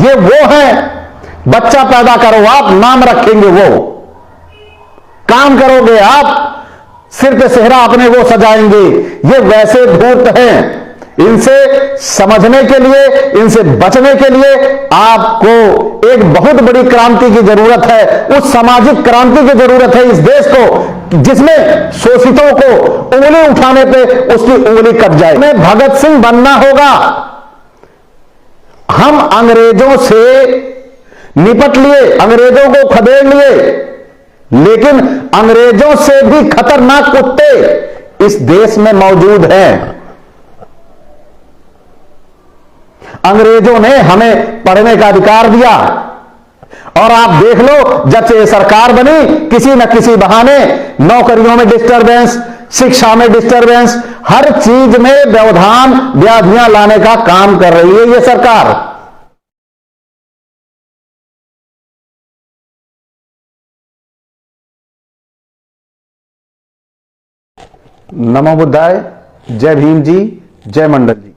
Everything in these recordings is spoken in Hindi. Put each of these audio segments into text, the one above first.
ये वो है, बच्चा पैदा करो आप, नाम रखेंगे वो, काम करोगे आप, सिर पे सेहरा अपने वो सजाएंगे। ये वैसे धूर्त हैं, इनसे समझने के लिए, इनसे बचने के लिए आपको एक बहुत बड़ी क्रांति की जरूरत है। उस सामाजिक क्रांति की जरूरत है इस देश को, जिसमें शोषितों को उंगली उठाने पे उसकी उंगली कट जाए। हमें भगत सिंह बनना होगा। हम अंग्रेजों से निपट लिए, अंग्रेजों को खदेड़ लिए, लेकिन अंग्रेजों से भी खतरनाक कुत्ते इस देश में मौजूद हैं। अंग्रेजों ने हमें पढ़ने का अधिकार दिया, और आप देख लो, जब से सरकार बनी, किसी न किसी बहाने नौकरियों में डिस्टरबेंस, शिक्षा में डिस्टरबेंस, हर चीज में व्यवधान, व्याधियां लाने का काम कर रही है ये सरकार। नमो बुद्धाय, जय भीम जी, जय मंडल जी।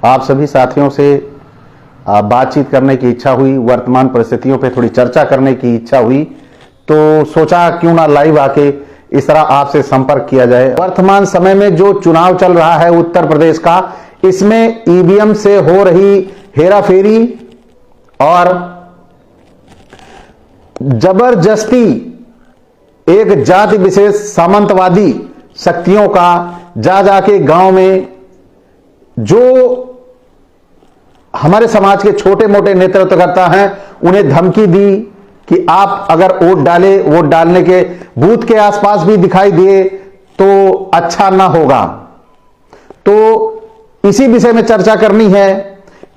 आप सभी साथियों से बातचीत करने की इच्छा हुई, वर्तमान परिस्थितियों पे थोड़ी चर्चा करने की इच्छा हुई, तो सोचा क्यों ना लाइव आके इस तरह आपसे संपर्क किया जाए। वर्तमान समय में जो चुनाव चल रहा है उत्तर प्रदेश का, इसमें ईवीएम से हो रही हेराफेरी और जबरदस्ती एक जाति विशेष सामंतवादी शक्तियों का जा जाके गांव में जो हमारे समाज के छोटे मोटे नेतृत्वकर्ता हैं, उन्हें धमकी दी कि आप अगर वोट डाले, वोट डालने के बूथ के आसपास भी दिखाई दिए तो अच्छा ना होगा। तो इसी विषय में चर्चा करनी है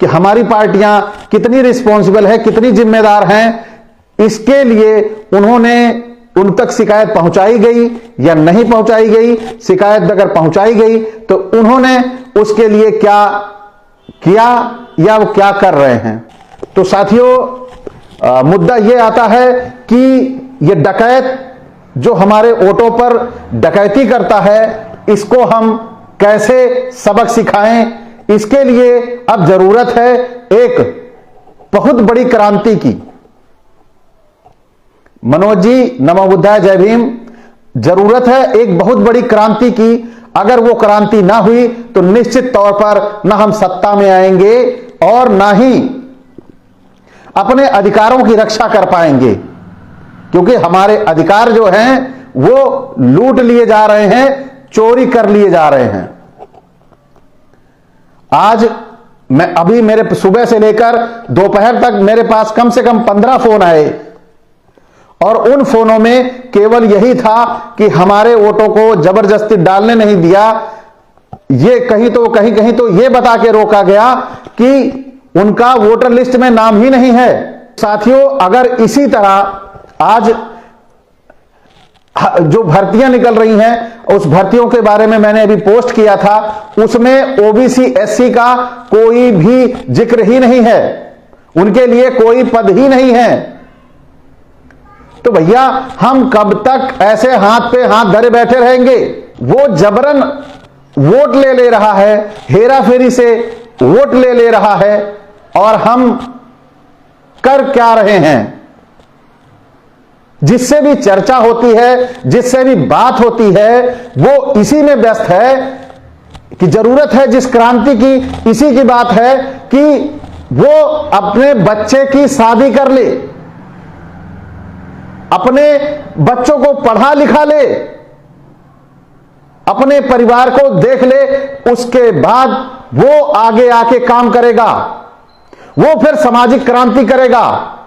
कि हमारी पार्टियां कितनी रिस्पॉन्सिबल है, कितनी जिम्मेदार हैं। इसके लिए उन्होंने उन तक शिकायत पहुंचाई गई या नहीं पहुंचाई गई, शिकायत अगर पहुंचाई गई तो उन्होंने उसके लिए क्या किया या वो क्या कर रहे हैं। तो साथियों, मुद्दा यह आता है कि ये डकैत जो हमारे वोटों पर डकैती करता है, इसको हम कैसे सबक सिखाएं। इसके लिए अब जरूरत है एक बहुत बड़ी क्रांति की। मनोज जी, नमो बुद्धाय, जय भीम। जरूरत है एक बहुत बड़ी क्रांति की। अगर वो क्रांति ना हुई तो निश्चित तौर पर ना हम सत्ता में आएंगे और ना ही अपने अधिकारों की रक्षा कर पाएंगे, क्योंकि हमारे अधिकार जो हैं वो लूट लिए जा रहे हैं, चोरी कर लिए जा रहे हैं। आज मैं अभी मेरे सुबह से लेकर दोपहर तक मेरे पास कम से कम 15 फोन आए, और उन फोनों में केवल यही था कि हमारे वोटों को जबरदस्ती डालने नहीं दिया। ये कहीं तो ये बता के रोका गया कि उनका वोटर लिस्ट में नाम ही नहीं है। साथियों, अगर इसी तरह आज जो भर्तियां निकल रही हैं, उस भर्तियों के बारे में मैंने अभी पोस्ट किया था, उसमें ओबीसी एससी का कोई भी जिक्र ही नहीं है, उनके लिए कोई पद ही नहीं है। तो भैया, हम कब तक ऐसे हाथ पे हाथ धरे बैठे रहेंगे? वो जबरन वोट ले रहा है, हेरा फेरी से वोट ले रहा है, और हम कर क्या रहे हैं? जिससे भी चर्चा होती है, जिससे भी बात होती है, वो इसी में व्यस्त है कि जरूरत है जिस क्रांति की, इसी की बात है कि वो अपने बच्चे की शादी कर ले, अपने बच्चों को पढ़ा लिखा ले, अपने परिवार को देख ले, उसके बाद वो आगे आके काम करेगा, वो फिर सामाजिक क्रांति करेगा।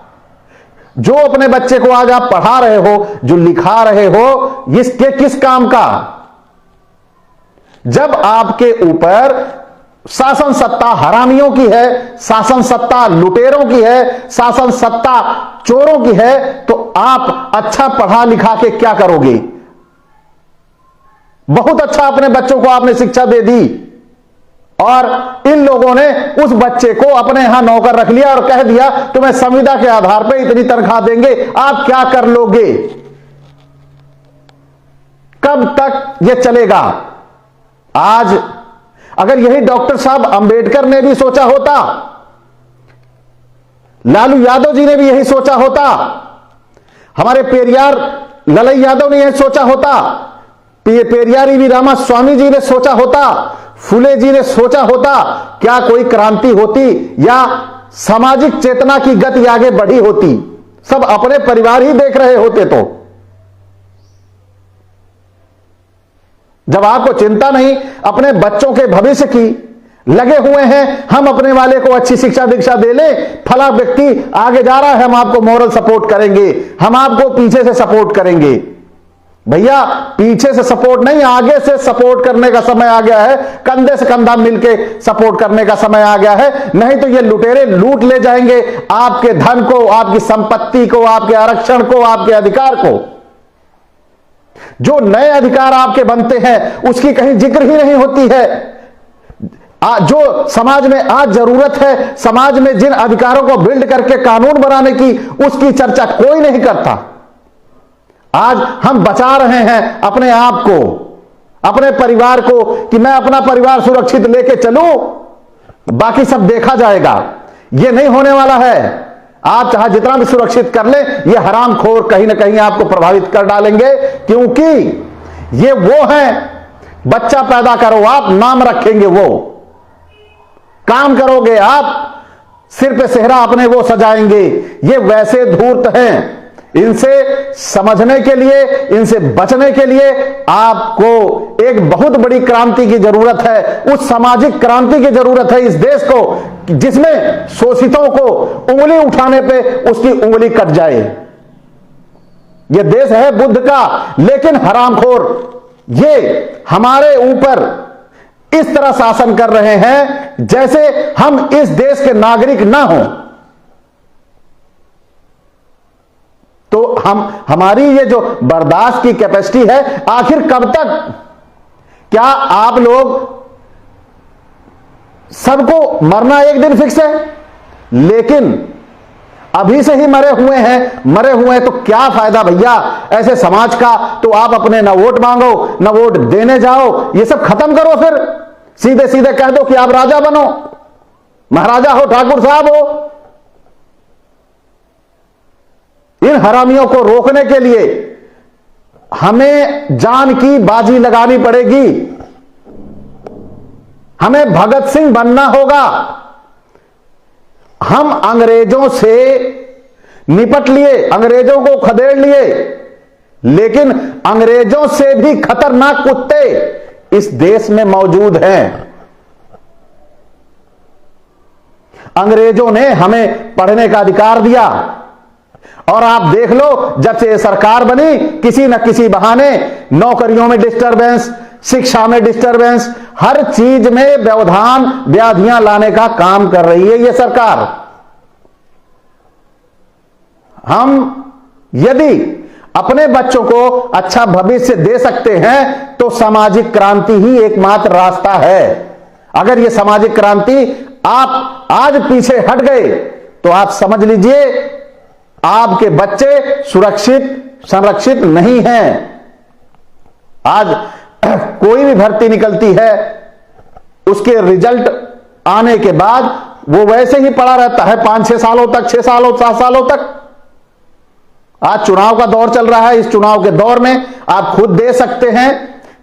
जो अपने बच्चे को आज आप पढ़ा रहे हो, जो लिखा रहे हो, इसके किस काम का? जब आपके ऊपर शासन सत्ता हरामियों की है, शासन सत्ता लुटेरों की है, शासन सत्ता चोरों की है, तो आप अच्छा पढ़ा लिखा के क्या करोगे? बहुत अच्छा अपने बच्चों को आपने शिक्षा दे दी, और इन लोगों ने उस बच्चे को अपने यहां नौकर रख लिया और कह दिया तुम्हें संविदा के आधार पर इतनी तनख्वाह देंगे, आप क्या कर लोगे? कब तक यह चलेगा? आज अगर यही डॉक्टर साहब अंबेडकर ने भी सोचा होता, लालू यादव जी ने भी यही सोचा होता, हमारे पेरियार ललई यादव ने यही सोचा होता, पेरियार वी रामास्वामी जी ने सोचा होता, फुले जी ने सोचा होता, क्या कोई क्रांति होती या सामाजिक चेतना की गति आगे बढ़ी होती? सब अपने परिवार ही देख रहे होते। तो जब आपको चिंता नहीं अपने बच्चों के भविष्य की, लगे हुए हैं हम अपने वाले को अच्छी शिक्षा दीक्षा दे ले, फला व्यक्ति आगे जा रहा है, हम आपको मॉरल सपोर्ट करेंगे, हम आपको पीछे से सपोर्ट करेंगे। भैया पीछे से सपोर्ट नहीं, आगे से सपोर्ट करने का समय आ गया है, कंधे से कंधा मिलके सपोर्ट करने का समय आ गया है। नहीं तो ये लुटेरे लूट ले जाएंगे आपके धन को, आपकी संपत्ति को, आपके आरक्षण को, आपके अधिकार को। जो नए अधिकार आपके बनते हैं उसकी कहीं जिक्र ही नहीं होती है। जो समाज में आज जरूरत है, समाज में जिन अधिकारों को बिल्ड करके कानून बनाने की, उसकी चर्चा कोई नहीं करता। आज हम बचा रहे हैं अपने आप को, अपने परिवार को, कि मैं अपना परिवार सुरक्षित लेके चलूं, बाकी सब देखा जाएगा। यह नहीं होने वाला है। आप चाहे जितना भी सुरक्षित कर ले, ये हरामखोर कहीं ना कहीं आपको प्रभावित कर डालेंगे, क्योंकि ये वो हैं, बच्चा पैदा करो आप, नाम रखेंगे वो, काम करोगे आप, सिर पे सेहरा अपने वो सजाएंगे। ये वैसे धूर्त हैं। इनसे समझने के लिए, इनसे बचने के लिए आपको एक बहुत बड़ी क्रांति की जरूरत है। उस सामाजिक क्रांति की जरूरत है इस देश को, जिसमें शोषितों को उंगली उठाने पे उसकी उंगली कट जाए। यह देश है बुद्ध का, लेकिन हरामखोर ये हमारे ऊपर इस तरह शासन कर रहे हैं जैसे हम इस देश के नागरिक ना हो। तो हमारी ये जो बर्दाश्त की कैपेसिटी है, आखिर कब तक? क्या आप लोग, सबको मरना एक दिन फिक्स है, लेकिन अभी से ही मरे हुए हैं तो क्या फायदा भैया ऐसे समाज का? तो आप अपने ना वोट मांगो, ना वोट देने जाओ, ये सब खत्म करो। फिर सीधे सीधे कह दो कि आप राजा बनो, महाराजा हो, ठाकुर साहब हो। इन हरामियों को रोकने के लिए हमें जान की बाजी लगानी पड़ेगी। हमें भगत सिंह बनना होगा। हम अंग्रेजों से निपट लिए, अंग्रेजों को खदेड़ लिए, लेकिन अंग्रेजों से भी खतरनाक कुत्ते इस देश में मौजूद हैं। अंग्रेजों ने हमें पढ़ने का अधिकार दिया, और आप देख लो जब से सरकार बनी, किसी न किसी बहाने नौकरियों में डिस्टरबेंस, शिक्षा में डिस्टरबेंस, हर चीज में व्यवधान, व्याधियां लाने का काम कर रही है यह सरकार। हम यदि अपने बच्चों को अच्छा भविष्य दे सकते हैं तो सामाजिक क्रांति ही एकमात्र रास्ता है। अगर यह सामाजिक क्रांति आप आज पीछे हट गए तो आप समझ लीजिए आपके बच्चे सुरक्षित, संरक्षित नहीं हैं। आज कोई भी भर्ती निकलती है, उसके रिजल्ट आने के बाद वो वैसे ही पड़ा रहता है 5-6 सालों तक, 6 सालों 7 सालों तक। आज चुनाव का दौर चल रहा है। इस चुनाव के दौर में आप खुद दे सकते हैं,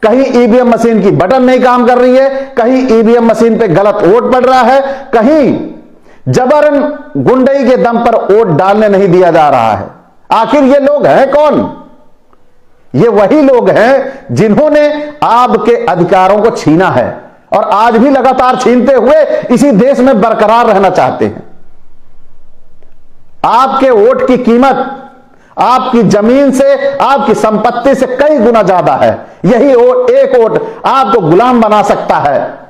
कहीं ईवीएम मशीन की बटन नहीं काम कर रही है, कहीं ईवीएम मशीन पे गलत वोट पड़ रहा है, कहीं जबरन गुंडई के दम पर वोट डालने नहीं दिया जा रहा है। आखिर ये लोग हैं कौन? ये वही लोग हैं जिन्होंने आपके अधिकारों को छीना है और आज भी लगातार छीनते हुए इसी देश में बरकरार रहना चाहते हैं। आपके वोट की कीमत आपकी जमीन से, आपकी संपत्ति से कई गुना ज्यादा है। यही वोट, एक वोट आपको गुलाम बना सकता है।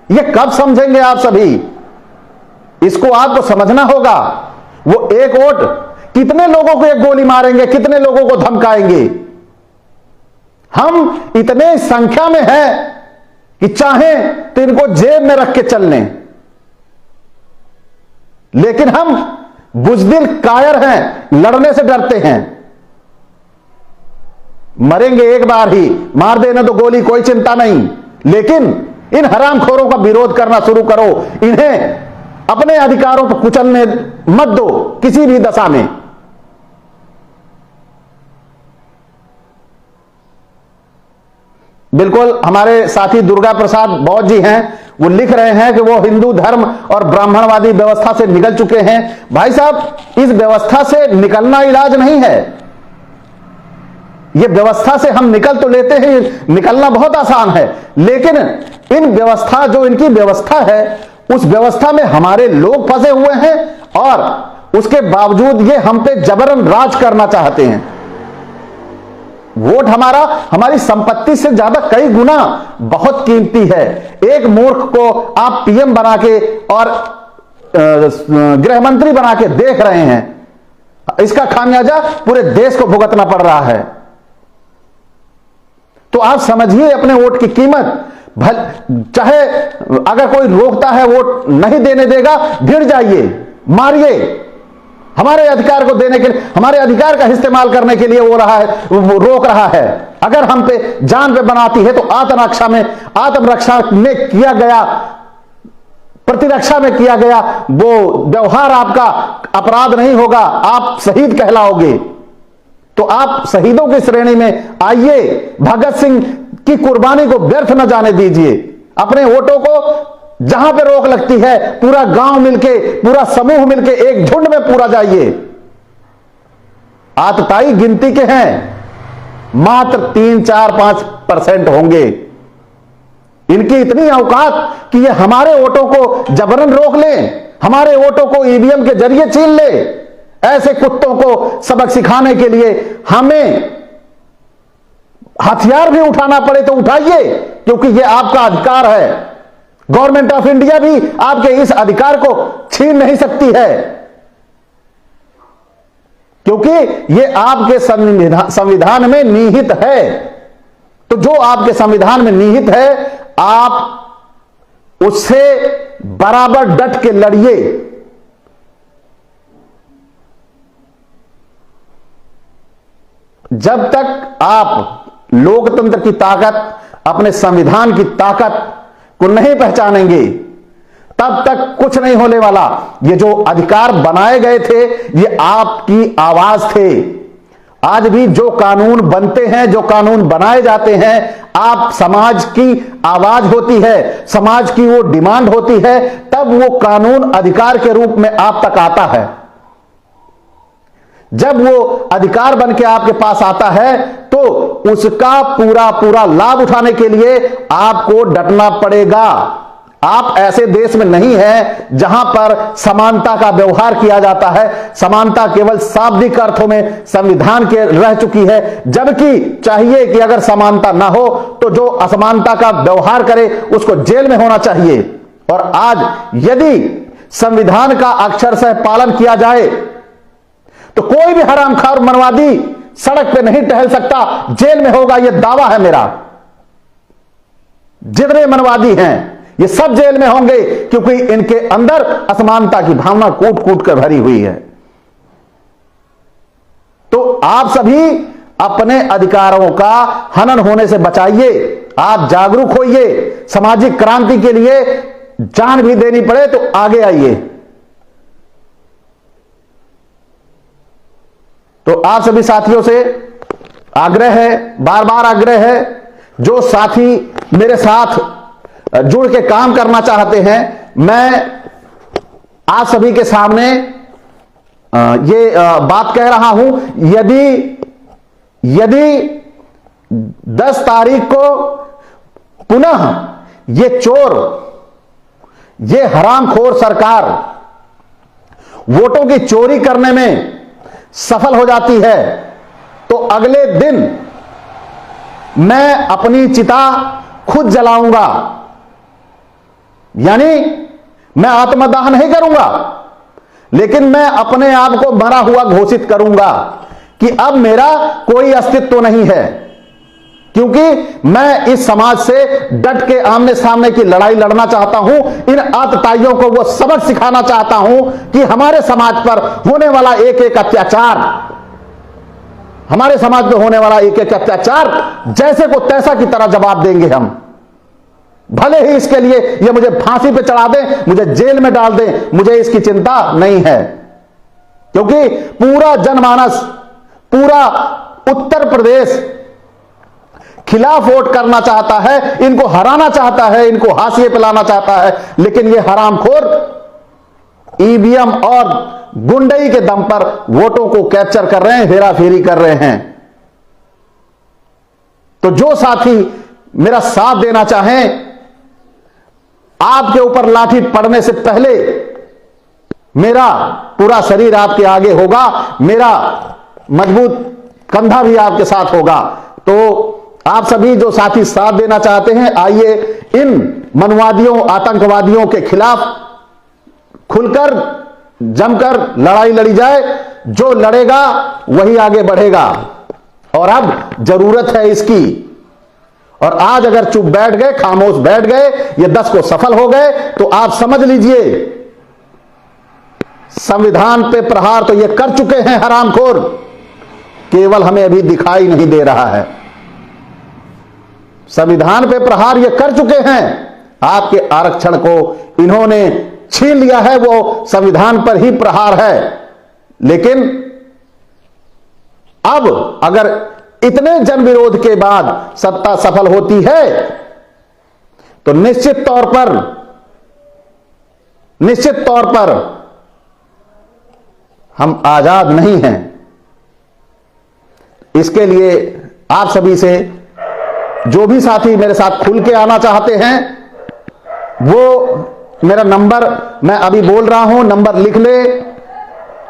यह कब समझेंगे आप सभी? इसको आपको समझना होगा। वो एक वोट कितने लोगों को एक गोली मारेंगे, कितने लोगों को धमकाएंगे। हम इतने संख्या में हैं कि चाहें तो इनको जेब में रख के चल लें, लेकिन हम बुजदिल कायर हैं, लड़ने से डरते हैं। मरेंगे एक बार ही, मार देना तो गोली कोई चिंता नहीं, लेकिन इन हरामखोरों का विरोध करना शुरू करो, इन्हें अपने अधिकारों पर कुचलने मत दो किसी भी दशा में। बिल्कुल हमारे साथी दुर्गा प्रसाद बौद्ध जी हैं, वो लिख रहे हैं कि वो हिंदू धर्म और ब्राह्मणवादी व्यवस्था से निकल चुके हैं। भाई साहब, इस व्यवस्था से निकलना इलाज नहीं है। ये व्यवस्था से हम निकल तो लेते हैं, निकलना बहुत आसान है, लेकिन इन व्यवस्था, जो इनकी व्यवस्था है, उस व्यवस्था में हमारे लोग फंसे हुए हैं और उसके बावजूद ये हम पे जबरन राज करना चाहते हैं। वोट हमारा, हमारी संपत्ति से ज्यादा कई गुना बहुत कीमती है। एक मूर्ख को आप पीएम बना के और गृह मंत्री बना के देख रहे हैं, इसका खामियाजा पूरे देश को भुगतना पड़ रहा है। तो आप समझिए अपने वोट की कीमत। चाहे अगर कोई रोकता है, वोट नहीं देने देगा, भिड़ जाइए, मारिए। हमारे अधिकार को देने के लिए, हमारे अधिकार का इस्तेमाल करने के लिए वो रोक रहा है। अगर हम पे जान पे बनाती है तो आत्मरक्षा में किया गया, प्रतिरक्षा में किया गया वो व्यवहार आपका अपराध नहीं होगा, आप शहीद कहलाओगे। तो आप शहीदों की श्रेणी में आइए। भगत सिंह की कुर्बानी को व्यर्थ न जाने दीजिए। अपने वोटों को जहां पे रोक लगती है, पूरा गांव मिलके, पूरा समूह मिलके, एक झुंड में पूरा जाइए। आतताई गिनती के हैं, मात्र 3, 4, 5% होंगे। इनकी इतनी औकात कि ये हमारे वोटों को जबरन रोक लें, हमारे वोटों को ईवीएम के जरिए छीन ले। ऐसे कुत्तों को सबक सिखाने के लिए हमें हथियार भी उठाना पड़े तो उठाइए, क्योंकि यह आपका अधिकार है। गवर्नमेंट ऑफ इंडिया भी आपके इस अधिकार को छीन नहीं सकती है, क्योंकि यह आपके संविधान में निहित है। तो जो आपके संविधान में निहित है, आप उससे बराबर डट के लड़िए। जब तक आप लोकतंत्र की ताकत, अपने संविधान की ताकत को नहीं पहचानेंगे, तब तक कुछ नहीं होने वाला। ये जो अधिकार बनाए गए थे, ये आपकी आवाज थे। आज भी जो कानून बनते हैं, जो कानून बनाए जाते हैं, आप समाज की आवाज होती है, समाज की वो डिमांड होती है, तब वो कानून अधिकार के रूप में आप तक आता है। जब वो अधिकार बन के आपके पास आता है, तो उसका पूरा लाभ उठाने के लिए आपको डटना पड़ेगा। आप ऐसे देश में नहीं हैं जहां पर समानता का व्यवहार किया जाता है। समानता केवल शाब्दिक अर्थों में संविधान के रह चुकी है, जबकि चाहिए कि अगर समानता ना हो तो जो असमानता का व्यवहार करे उसको जेल में होना चाहिए। और आज यदि संविधान का अक्षरशः पालन किया जाए तो कोई भी हरामखोर मनवादी सड़क पे नहीं टहल सकता, जेल में होगा, यह दावा है मेरा। जितने मनवादी हैं ये सब जेल में होंगे, क्योंकि इनके अंदर असमानता की भावना कूट कूट कर भरी हुई है। तो आप सभी अपने अधिकारों का हनन होने से बचाइए। आप जागरूक होइए। सामाजिक क्रांति के लिए जान भी देनी पड़े तो आगे आइए। तो आप सभी साथियों से आग्रह है, बार बार आग्रह है, जो साथी मेरे साथ जुड़ के काम करना चाहते हैं, मैं आप सभी के सामने ये बात कह रहा हूं। यदि 10 तारीख को पुनः ये चोर, ये हरामखोर सरकार वोटों की चोरी करने में सफल हो जाती है, तो अगले दिन मैं अपनी चिता खुद जलाऊंगा। यानी मैं आत्मदाह नहीं करूंगा, लेकिन मैं अपने आप को मरा हुआ घोषित करूंगा कि अब मेरा कोई अस्तित्व नहीं है, क्योंकि मैं इस समाज से डट के आमने सामने की लड़ाई लड़ना चाहता हूं। इन आतताइयों को वो सबक सिखाना चाहता हूं कि हमारे समाज पर होने वाला एक एक अत्याचार, हमारे समाज में होने वाला एक एक अत्याचार जैसे को तैसा की तरह जवाब देंगे हम। भले ही इसके लिए ये मुझे फांसी पे चढ़ा दें, मुझे जेल में डाल दें, मुझे इसकी चिंता नहीं है, क्योंकि पूरा जनमानस, पूरा उत्तर प्रदेश खिलाफ वोट करना चाहता है, इनको हराना चाहता है, इनको हाशिए पे लाना चाहता है। लेकिन ये हरामखोर ईवीएम और गुंडई के दम पर वोटों को कैप्चर कर रहे हैं, हेराफेरी कर रहे हैं। तो जो साथी मेरा साथ देना चाहें, आपके ऊपर लाठी पड़ने से पहले मेरा पूरा शरीर आपके आगे होगा, मेरा मजबूत कंधा भी आपके साथ होगा। तो आप सभी जो साथी साथ देना चाहते हैं, आइए इन मनवादियों, आतंकवादियों के खिलाफ खुलकर, जमकर लड़ाई लड़ी जाए। जो लड़ेगा वही आगे बढ़ेगा, और अब जरूरत है इसकी। और आज अगर चुप बैठ गए, खामोश बैठ गए, ये 10 को सफल हो गए, तो आप समझ लीजिए संविधान पे प्रहार तो ये कर चुके हैं हरामखोर, केवल हमें अभी दिखाई नहीं दे रहा है। संविधान पे प्रहार ये कर चुके हैं, आपके आरक्षण को इन्होंने छीन लिया है, वो संविधान पर ही प्रहार है। लेकिन अब अगर इतने जन विरोध के बाद सत्ता सफल होती है, तो निश्चित तौर पर हम आजाद नहीं हैं। इसके लिए आप सभी से, जो भी साथी मेरे साथ खुल के आना चाहते हैं, वो मेरा नंबर मैं अभी बोल रहा हूं, नंबर लिख ले।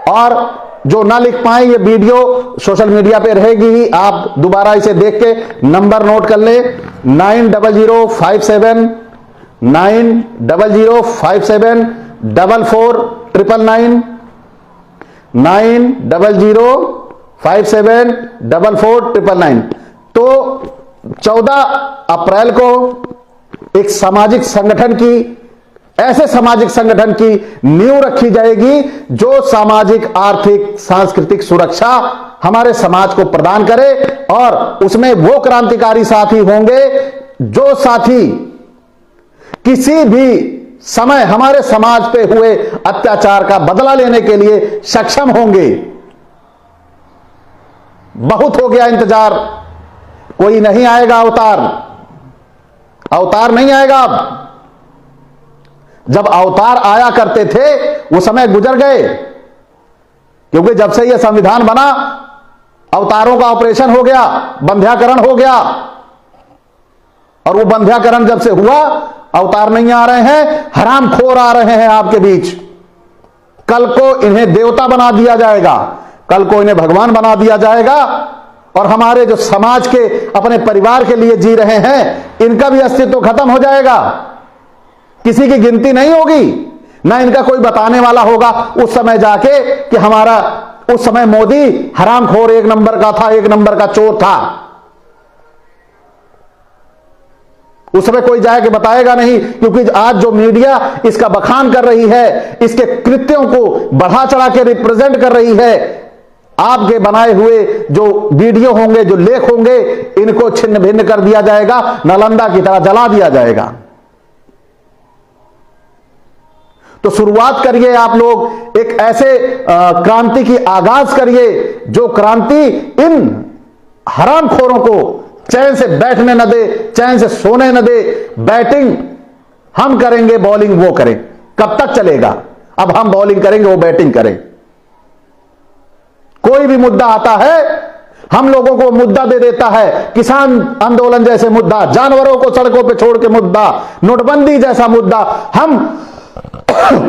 और जो ना लिख पाए, ये वीडियो सोशल मीडिया पे रहेगी ही, आप दोबारा इसे देख के नंबर नोट कर ले। 900579057499 90057499। तो 14 अप्रैल को एक सामाजिक संगठन की, ऐसे सामाजिक संगठन की नींव रखी जाएगी जो सामाजिक, आर्थिक, सांस्कृतिक सुरक्षा हमारे समाज को प्रदान करे। और उसमें वो क्रांतिकारी साथी होंगे जो साथी किसी भी समय हमारे समाज पे हुए अत्याचार का बदला लेने के लिए सक्षम होंगे। बहुत हो गया इंतजार, कोई नहीं आएगा अवतार नहीं आएगा। अब जब अवतार आया करते थे वो समय गुजर गए, क्योंकि जब से यह संविधान बना अवतारों का ऑपरेशन हो गया, बंध्याकरण हो गया। और वो बंध्याकरण जब से हुआ, अवतार नहीं आ रहे हैं, हरामखोर आ रहे हैं आपके बीच। कल को इन्हें देवता बना दिया जाएगा, कल को इन्हें भगवान बना दिया जाएगा। और हमारे जो समाज के, अपने परिवार के लिए जी रहे हैं, इनका भी अस्तित्व खत्म हो जाएगा। किसी की गिनती नहीं होगी, ना इनका कोई बताने वाला होगा उस समय जाके कि हमारा उस समय मोदी हरामखोर एक नंबर का था, एक नंबर का चोर था। उस समय कोई जाके बताएगा नहीं, क्योंकि आज जो मीडिया इसका बखान कर रही है, इसके कृत्यों को बढ़ा चढ़ा के रिप्रेजेंट कर रही है, आपके बनाए हुए जो वीडियो होंगे, जो लेख होंगे, इनको छिन्न भिन्न कर दिया जाएगा, नालंदा की तरह जला दिया जाएगा। तो शुरुआत करिए आप लोग, एक ऐसे क्रांति की आगाज करिए जो क्रांति इन हरामखोरों को चैन से बैठने न दे, चैन से सोने न दे। बैटिंग हम करेंगे, बॉलिंग वो करें। कब तक चलेगा? अब हम बॉलिंग करेंगे, वो बैटिंग करें। कोई भी मुद्दा आता है, हम लोगों को मुद्दा दे देता है, किसान आंदोलन जैसे मुद्दा, जानवरों को सड़कों पे छोड़ के मुद्दा, नोटबंदी जैसा मुद्दा, हम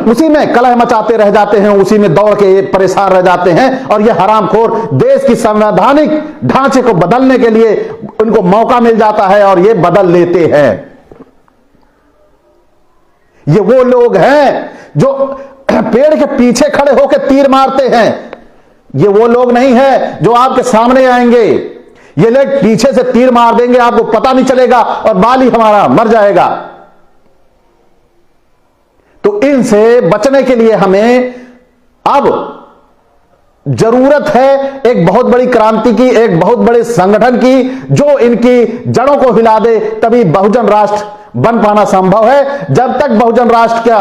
उसी में कलह मचाते रह जाते हैं, उसी में दौड़ के परेशान रह जाते हैं। और ये हरामखोर देश की संवैधानिक ढांचे को बदलने के लिए उनको मौका मिल जाता है और ये बदल लेते हैं। ये वो लोग हैं जो पेड़ के पीछे खड़े होकर तीर मारते हैं। ये वो लोग नहीं है जो आपके सामने आएंगे। ये लोग पीछे से तीर मार देंगे, आपको पता नहीं चलेगा और बाल ही हमारा मर जाएगा। तो इनसे बचने के लिए हमें अब जरूरत है एक बहुत बड़ी क्रांति की, एक बहुत बड़े संगठन की, जो इनकी जड़ों को हिला दे। तभी बहुजन राष्ट्र बन पाना संभव है। जब तक बहुजन राष्ट्र का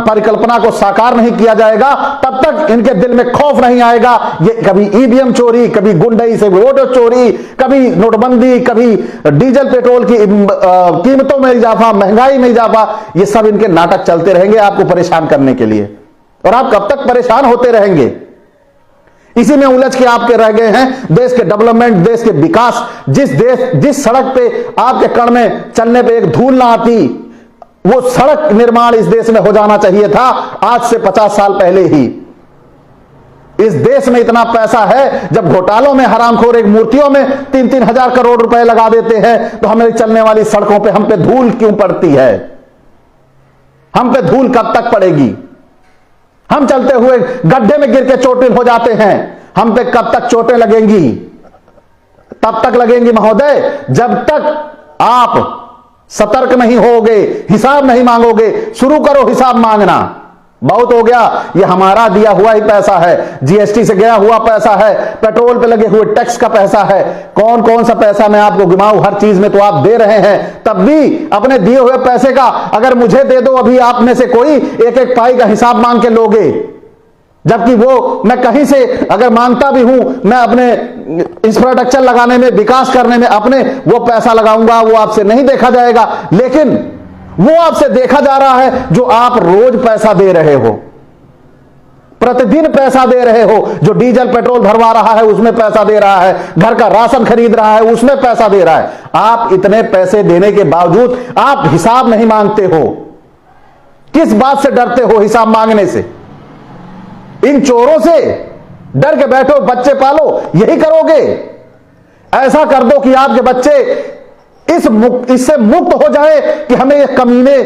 परिकल्पना को साकार नहीं किया जाएगा, तब तक इनके दिल में खौफ नहीं आएगा। ये कभी ईवीएम चोरी, कभी गुंडई से वोट चोरी, कभी नोटबंदी, कभी डीजल पेट्रोल की कीमतों में इजाफा, महंगाई में इजाफा, ये सब इनके नाटक चलते रहेंगे आपको परेशान करने के लिए। और आप कब तक परेशान होते रहेंगे? इसी में उलझ के आपके रह गए हैं। देश के डेवलपमेंट, देश के विकास, जिस सड़क पे आपके कण में चलने पे एक धूल ना आती, वो सड़क निर्माण इस देश में हो जाना चाहिए था आज से 50 साल पहले ही। इस देश में इतना पैसा है, जब घोटालों में हरामखोर एक मूर्तियों में 3-3 हजार करोड़ रुपए लगा देते हैं, तो हमें चलने वाली सड़कों पे हम पे धूल क्यों पड़ती है? हम पे धूल कब तक पड़ेगी? हम चलते हुए गड्ढे में गिर के चोटिल हो जाते हैं, हम पे कब तक चोटें लगेंगी? तब तक लगेंगी महोदय जब तक आप सतर्क नहीं होगे, हिसाब नहीं मांगोगे। शुरू करो हिसाब मांगना। बहुत हो गया, ये हमारा दिया हुआ ही पैसा है, जीएसटी से गया हुआ पैसा है, पेट्रोल पे लगे हुए टैक्स का पैसा है, कौन कौन सा पैसा मैं आपको गिनाऊं? हर चीज में तो आप दे रहे हैं। तब भी अपने दिए हुए पैसे का अगर मुझे दे दो, अभी आप में से कोई एक एक पाई का हिसाब मांग के लोगे, जबकि वो मैं कहीं से अगर मांगता भी हूं, मैं अपने इंफ्रास्ट्रक्चर लगाने में, विकास करने में अपने वो पैसा लगाऊंगा, वो आपसे नहीं देखा जाएगा। लेकिन वो आपसे देखा जा रहा है जो आप रोज पैसा दे रहे हो, प्रतिदिन पैसा दे रहे हो, जो डीजल पेट्रोल भरवा रहा है उसमें पैसा दे रहा है, घर का राशन खरीद रहा है उसमें पैसा दे रहा है। आप इतने पैसे देने के बावजूद आप हिसाब नहीं मांगते हो। किस बात से डरते हो हिसाब मांगने से? इन चोरों से डर के बैठो, बच्चे पालो, यही करोगे? ऐसा कर दो कि आपके बच्चे इससे मुक्त हो जाए कि हमें ये कमीने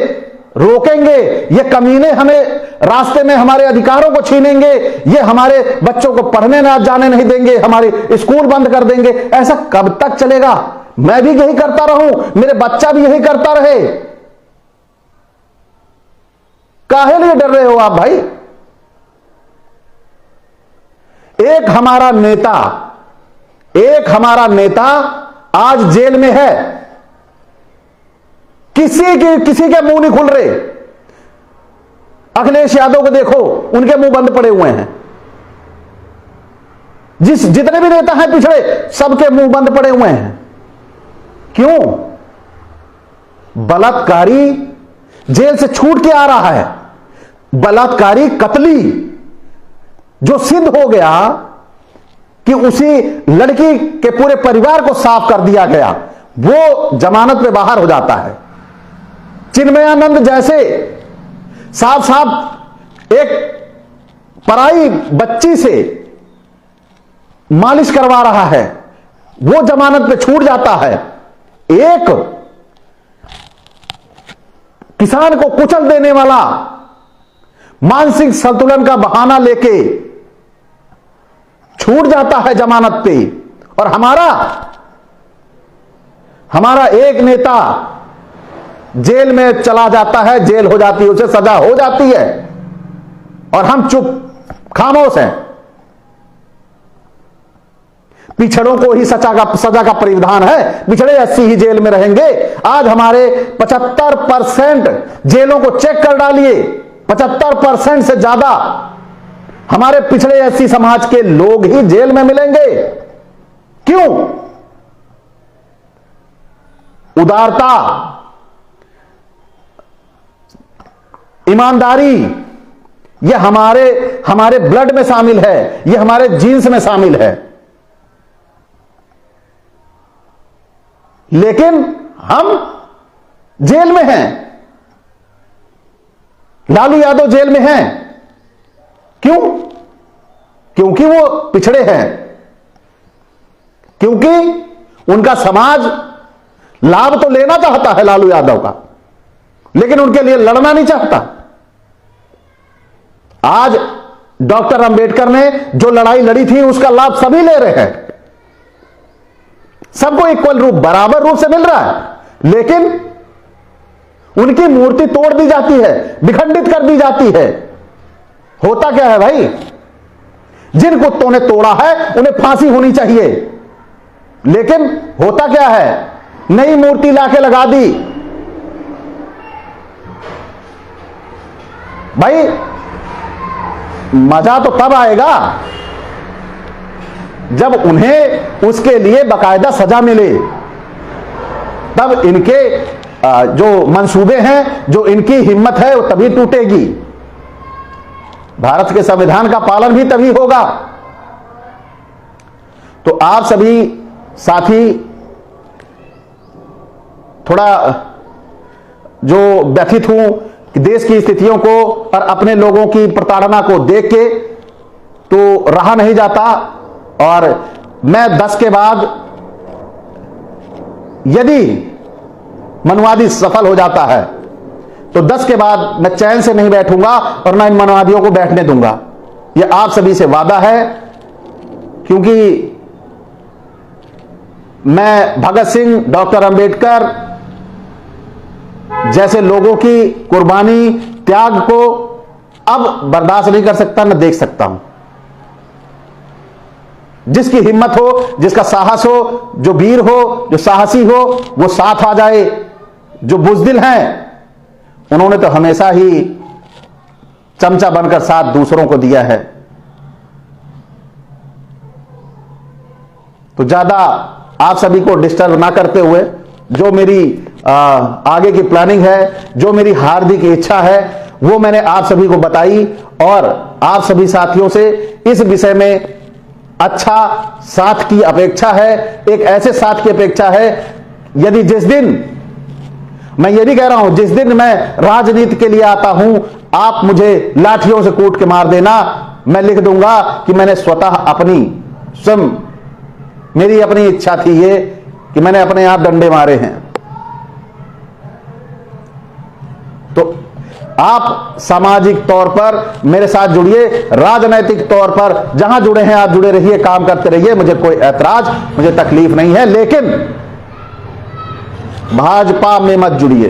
रोकेंगे, ये कमीने हमें रास्ते में हमारे अधिकारों को छीनेंगे, ये हमारे बच्चों को पढ़ने ना जाने नहीं देंगे, हमारे स्कूल बंद कर देंगे। ऐसा कब तक चलेगा? मैं भी यही करता रहूं, मेरे बच्चा भी यही करता रहे। काहे लिए डर रहे हो आप भाई? एक हमारा नेता आज जेल में है, किसी के मुंह नहीं खुल रहे। अखिलेश यादव को देखो, उनके मुंह बंद पड़े हुए हैं। जितने भी नेता हैं पिछड़े, सबके मुंह बंद पड़े हुए हैं। क्यों? बलात्कारी जेल से छूट के आ रहा है, बलात्कारी कतली जो सिद्ध हो गया कि उसी लड़की के पूरे परिवार को साफ कर दिया गया, वो जमानत पे बाहर हो जाता है। चिन्मयानंद जैसे साफ एक पराई बच्ची से मालिश करवा रहा है, वो जमानत पे छूट जाता है। एक किसान को कुचल देने वाला मानसिक संतुलन का बहाना लेके छूट जाता है जमानत पे। और हमारा एक नेता जेल में चला जाता है, जेल हो जाती है, उसे सजा हो जाती है, और हम चुप खामोश हैं। पिछड़ों को ही सजा का प्रावधान है, पिछड़े 80 ही जेल में रहेंगे। आज हमारे 75% जेलों को चेक कर डालिए, 75% से ज्यादा हमारे पिछड़े 80 समाज के लोग ही जेल में मिलेंगे। क्यों? उदारता, ईमानदारी, ये हमारे ब्लड में शामिल है, ये हमारे जीन्स में शामिल है। लेकिन हम जेल में हैं, लालू यादव जेल में हैं। क्यों? क्योंकि वो पिछड़े हैं, क्योंकि उनका समाज लाभ तो लेना चाहता है लालू यादव का, लेकिन उनके लिए लड़ना नहीं चाहता। आज डॉक्टर अंबेडकर ने जो लड़ाई लड़ी थी, उसका लाभ सभी ले रहे हैं, सबको इक्वल रूप, बराबर रूप से मिल रहा है। लेकिन उनकी मूर्ति तोड़ दी जाती है, विखंडित कर दी जाती है। होता क्या है भाई? जिन कुत्तों ने तोड़ा है उन्हें फांसी होनी चाहिए, लेकिन होता क्या है? नई मूर्ति लाके लगा दी, भाई मजा तो तब आएगा जब उन्हें उसके लिए बाकायदा सजा मिले, तब इनके जो मंसूबे हैं, जो इनकी हिम्मत है, वो तभी टूटेगी। भारत के संविधान का पालन भी तभी होगा। तो आप सभी साथी थोड़ा जो व्यथित हूं कि देश की स्थितियों को और अपने लोगों की प्रताड़ना को देख के तो रहा नहीं जाता, और मैं 10 के बाद यदि मनवादी सफल हो जाता है तो 10 के बाद मैं चैन से नहीं बैठूंगा और ना इन मनवादियों को बैठने दूंगा। यह आप सभी से वादा है, क्योंकि मैं भगत सिंह, डॉक्टर अंबेडकर जैसे लोगों की कुर्बानी, त्याग को अब बर्दाश्त नहीं कर सकता, न देख सकता हूं। जिसकी हिम्मत हो, जिसका साहस हो, जो वीर हो, जो साहसी हो, वो साथ आ जाए। जो बुज़दिल हैं उन्होंने तो हमेशा ही चमचा बनकर साथ दूसरों को दिया है। तो ज्यादा आप सभी को डिस्टर्ब ना करते हुए, जो मेरी आगे की प्लानिंग है, जो मेरी हार्दिक इच्छा है, वो मैंने आप सभी को बताई, और आप सभी साथियों से इस विषय में अच्छा साथ की अपेक्षा है। एक ऐसे साथ की अपेक्षा है, यदि जिस दिन, मैं ये नहीं कह रहा हूं जिस दिन मैं राजनीति के लिए आता हूं आप मुझे लाठियों से कूट के मार देना, मैं लिख दूंगा कि मैंने स्वतः अपनी स्वयं, मेरी अपनी इच्छा थी ये कि मैंने अपने आप डंडे मारे हैं। तो आप सामाजिक तौर पर मेरे साथ जुड़िए, राजनैतिक तौर पर जहां जुड़े हैं आप जुड़े रहिए, काम करते रहिए, मुझे कोई ऐतराज, मुझे तकलीफ नहीं है। लेकिन भाजपा में मत जुड़िए,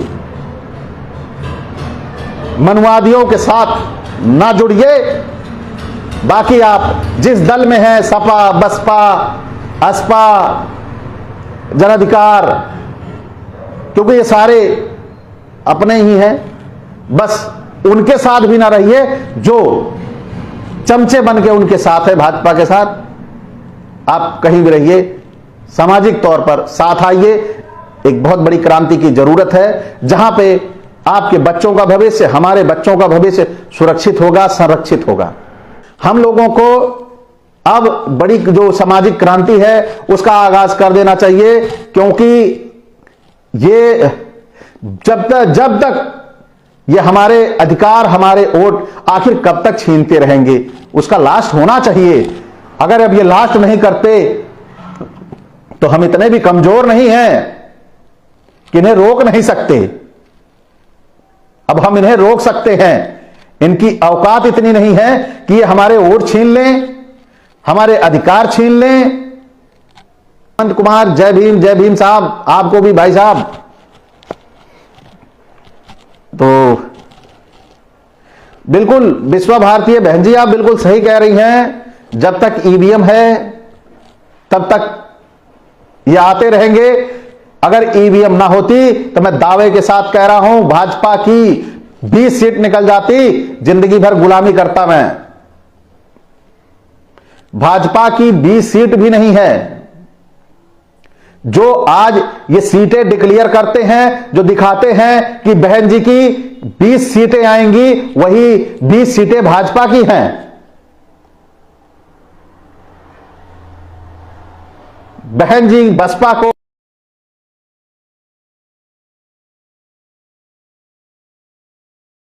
मनवादियों के साथ ना जुड़िए। बाकी आप जिस दल में हैं, सपा, बसपा, असपा, जन अधिकार, क्योंकि ये सारे अपने ही हैं, बस उनके साथ भी ना रहिए जो चमचे बन के उनके साथ है, भाजपा के साथ। आप कहीं भी रहिए, सामाजिक तौर पर साथ आइए। एक बहुत बड़ी क्रांति की जरूरत है, जहां पे आपके बच्चों का भविष्य, हमारे बच्चों का भविष्य सुरक्षित होगा, संरक्षित होगा। हम लोगों को अब बड़ी जो सामाजिक क्रांति है उसका आगाज कर देना चाहिए, क्योंकि ये जब तक ये हमारे अधिकार, हमारे वोट आखिर कब तक छीनते रहेंगे, उसका लास्ट होना चाहिए। अगर अब ये लास्ट नहीं करते तो हम इतने भी कमजोर नहीं हैं कि इन्हें रोक नहीं सकते। अब हम इन्हें रोक सकते हैं। इनकी औकात इतनी नहीं है कि ये हमारे वोट छीन लें, हमारे अधिकार छीन लें। अनंत कुमार, जय भीम साहब, आपको भी भाई साहब। तो बिल्कुल विश्वा भारतीय बहन जी, आप बिल्कुल सही कह रही हैं। जब तक ईवीएम है तब तक ये आते रहेंगे। अगर ईवीएम ना होती तो मैं दावे के साथ कह रहा हूं भाजपा की 20 सीट निकल जाती, जिंदगी भर गुलामी करता मैं। भाजपा की 20 सीट भी नहीं है। जो आज ये सीटें डिक्लेयर करते हैं, जो दिखाते हैं कि बहन जी की 20 सीटें आएंगी, वही 20 सीटें भाजपा की हैं। बहन जी बसपा को